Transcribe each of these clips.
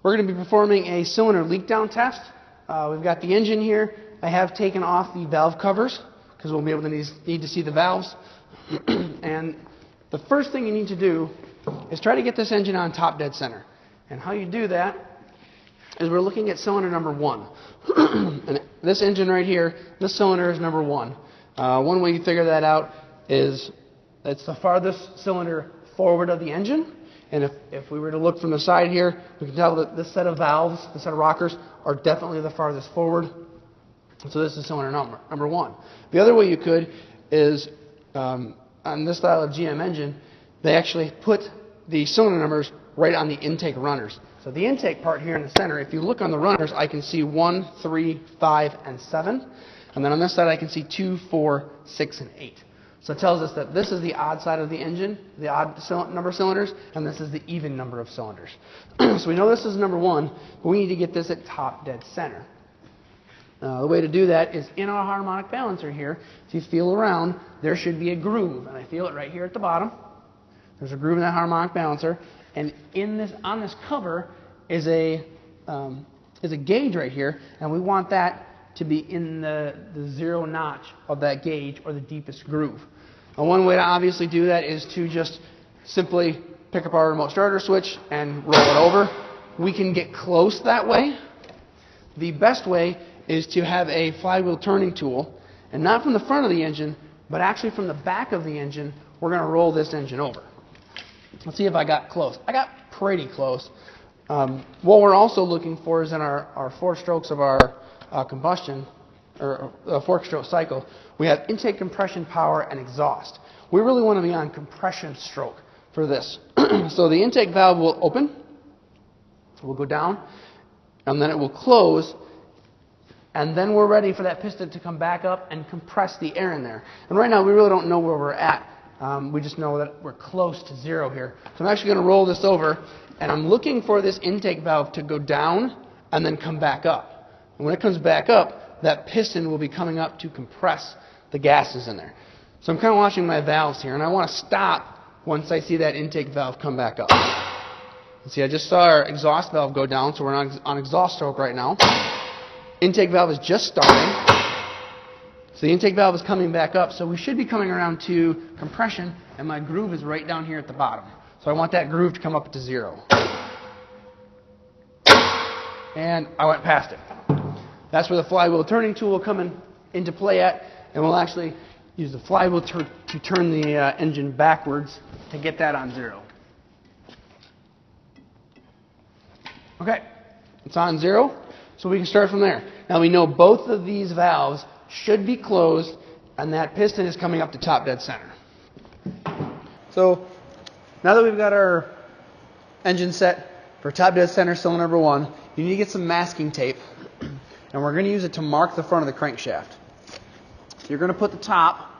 We're going to be performing a cylinder leak down test. We've got the engine here. I have taken off the valve covers because we'll be able to need to see the valves. And the first thing you need to do is try to get this engine on top dead center. And how you do that is we're looking at cylinder number 1. And this engine right here, this cylinder is number 1. One way you figure that out is it's the farthest cylinder forward of the engine. And if we were to look from the side here, we can tell that this set of valves, this set of rockers, are definitely the farthest forward. So this is cylinder number 1. The other way you could is, on this style of GM engine, they actually put the cylinder numbers right on the intake runners. So the intake part here in the center, if you look on the runners, I can see 1, 3, 5, and 7. And then on this side, I can see 2, 4, 6, and 8. So it tells us that this is the odd side of the engine, the odd number of cylinders, and this is the even number of cylinders. So we know this is number 1, but we need to get this at top dead center. The way to do that is in our harmonic balancer here. If you feel around, there should be a groove, and I feel it right here at the bottom. There's a groove in that harmonic balancer, and on this cover is a gauge right here, and we want that to be in the 0 notch of that gauge or the deepest groove. And one way to obviously do that is to just simply pick up our remote starter switch and roll it over. We can get close that way. The best way is to have a flywheel turning tool, and not from the front of the engine, but actually from the back of the engine. We're going to roll this engine over. Let's see if I got close. I got pretty close. What we're also looking for is in our 4 strokes of our combustion, or 4-stroke cycle, we have intake, compression, power, and exhaust. We really want to be on compression stroke for this. So the intake valve will open, it will go down, and then it will close, and then we're ready for that piston to come back up and compress the air in there. And right now we really don't know where we're at. We just know that we're close to 0 here. So I'm actually going to roll this over, and I'm looking for this intake valve to go down and then come back up. And when it comes back up, that piston will be coming up to compress the gases in there. So I'm kind of watching my valves here, and I want to stop once I see that intake valve come back up. See, I just saw our exhaust valve go down, so we're on exhaust stroke right now. Intake valve is just starting. So the intake valve is coming back up, so we should be coming around to compression, and my groove is right down here at the bottom. So I want that groove to come up to 0. And I went past it. That's where the flywheel turning tool will come into play at, and we'll actually use the flywheel to turn the engine backwards to get that on 0. Okay, it's on 0, so we can start from there. Now we know both of these valves should be closed, and that piston is coming up to top dead center. So now that we've got our engine set for top dead center cylinder number 1, you need to get some masking tape, and we're going to use it to mark the front of the crankshaft. So you're going to put the top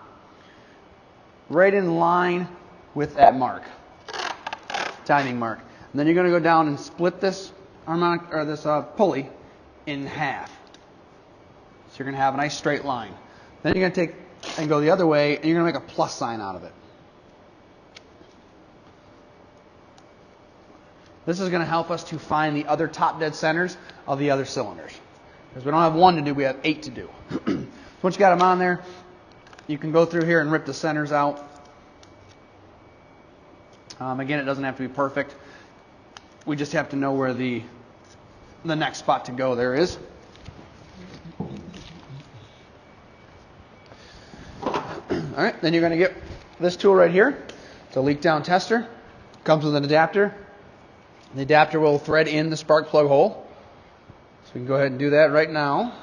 right in line with that mark, timing mark. And then you're going to go down and split this pulley in half. So you're going to have a nice straight line. Then you're going to take and go the other way, and you're going to make a plus sign out of it. This is going to help us to find the other top dead centers of the other cylinders. Because we don't have 1 to do, we have 8 to do. So once you got them on there, you can go through here and rip the centers out. Again, it doesn't have to be perfect. We just have to know where the next spot to go there is. All right, then you're going to get this tool right here. It's a leak down tester. Comes with an adapter. The adapter will thread in the spark plug hole. So we can go ahead and do that right now.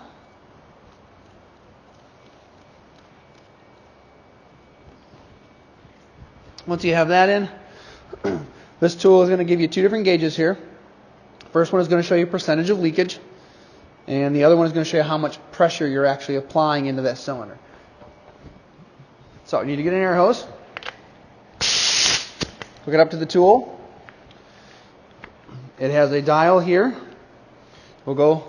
Once you have that in, this tool is going to give you 2 different gauges here. First one is going to show you percentage of leakage, and the other one is going to show you how much pressure you're actually applying into that cylinder. So you need to get an air hose, hook it up to the tool. It has a dial here. We'll go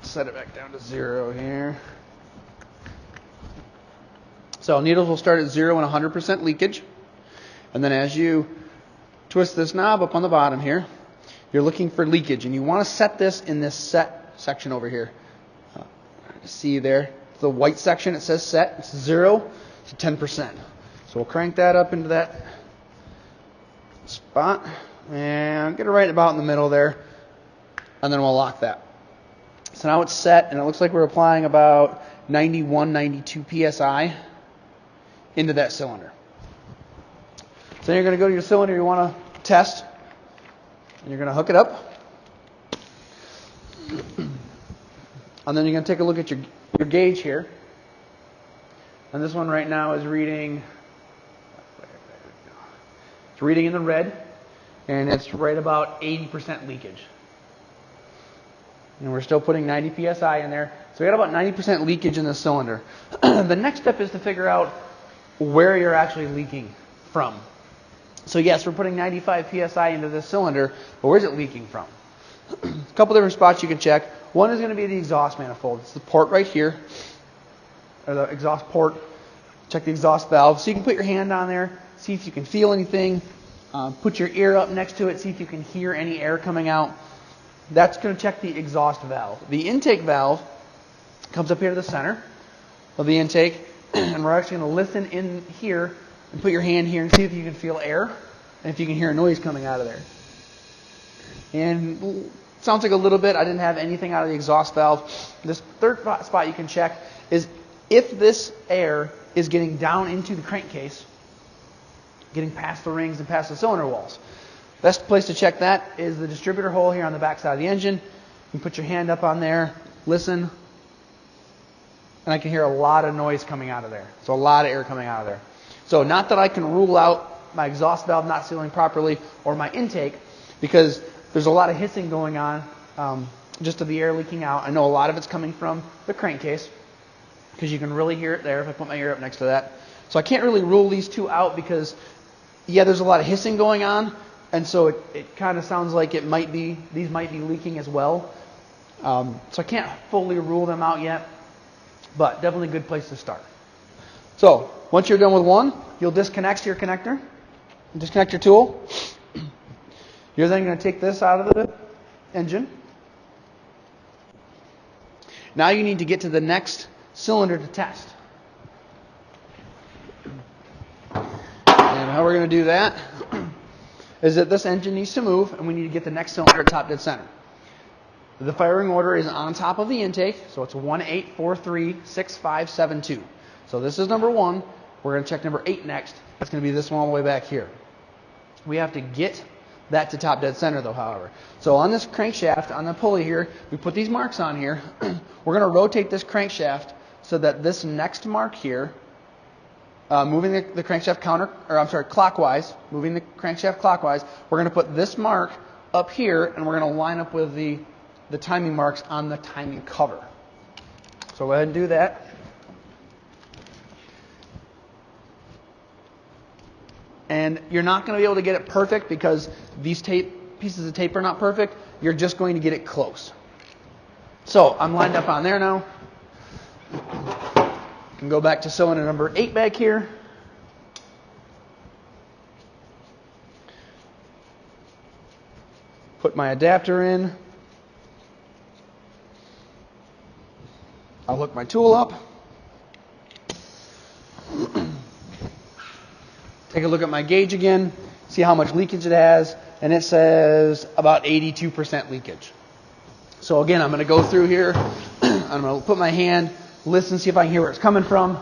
set it back down to 0 here. So needles will start at 0 and 100% leakage. And then as you twist this knob up on the bottom here, you're looking for leakage, and you want to set this in this set section over here. See there, the white section, it says set. It's 0 to 10%. So we'll crank that up into that spot and get it right about in the middle there, and then we'll lock that. So now it's set, and it looks like we're applying about 91, 92 psi into that cylinder. So then you're going to go to your cylinder you want to test, and you're going to hook it up. And then you're going to take a look at your gauge here. And this one right now is reading, it's reading in the red, and it's right about 80% leakage. And we're still putting 90 psi in there. So we got about 90% leakage in the cylinder. The next step is to figure out where you're actually leaking from. So yes, we're putting 95 psi into this cylinder, but where's it leaking from? A couple different spots you can check. One is going to be the exhaust manifold. It's the port right here, or the exhaust port. Check the exhaust valve. So you can put your hand on there, see if you can feel anything. Put your ear up next to it, see if you can hear any air coming out. That's going to check the exhaust valve. The intake valve comes up here to the center of the intake, and we're actually going to listen in here and put your hand here and see if you can feel air and if you can hear a noise coming out of there. And sounds like a little bit. I didn't have anything out of the exhaust valve. This third spot you can check is if this air is getting down into the crankcase, getting past the rings and past the cylinder walls. Best place to check that is the distributor hole here on the back side of the engine. You can put your hand up on there, listen, and I can hear a lot of noise coming out of there. So a lot of air coming out of there. So not that I can rule out my exhaust valve not sealing properly or my intake, because there's a lot of hissing going on just of the air leaking out. I know a lot of it's coming from the crankcase because you can really hear it there if I put my ear up next to that. So I can't really rule these two out because, yeah, there's a lot of hissing going on, and so it kind of sounds like these might be leaking as well. So I can't fully rule them out yet, but definitely a good place to start. So once you're done with one, you'll disconnect your connector, disconnect your tool. You're then going to take this out of the engine. Now you need to get to the next cylinder to test. And how we're going to do that is that this engine needs to move, and we need to get the next cylinder top dead center. The firing order is on top of the intake, so it's 18436572. So this is number 1. We're going to check number 8 next. That's going to be this one all the way back here. We have to get that to top dead center though, however. So on this crankshaft, on the pulley here, we put these marks on here. We're going to rotate this crankshaft so that this next mark here, moving the crankshaft clockwise, moving the crankshaft clockwise, we're going to put this mark up here, and we're going to line up with the timing marks on the timing cover. So go ahead and do that. And you're not going to be able to get it perfect because these pieces of tape are not perfect. You're just going to get it close. So I'm lined up on there now. You can go back to cylinder number 8 back here. Put my adapter in. I'll hook my tool up. Take a look at my gauge again, see how much leakage it has, and it says about 82% leakage. So again, I'm going to go through here. I'm going to put my hand, listen, see if I can hear where it's coming from.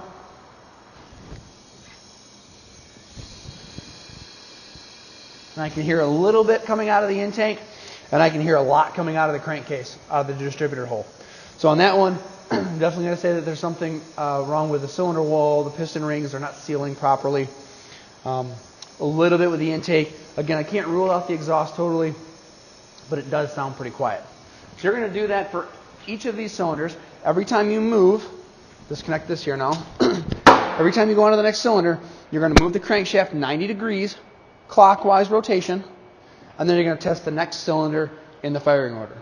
And I can hear a little bit coming out of the intake, and I can hear a lot coming out of the crankcase, out of the distributor hole. So on that one, I'm definitely going to say that there's something wrong with the cylinder wall. The piston rings are not sealing properly. A little bit with the intake. Again, I can't rule out the exhaust totally, but it does sound pretty quiet. So you're going to do that for each of these cylinders. Every time you move, disconnect this here now. Every time you go on to the next cylinder, you're going to move the crankshaft 90 degrees, clockwise rotation, and then you're going to test the next cylinder in the firing order.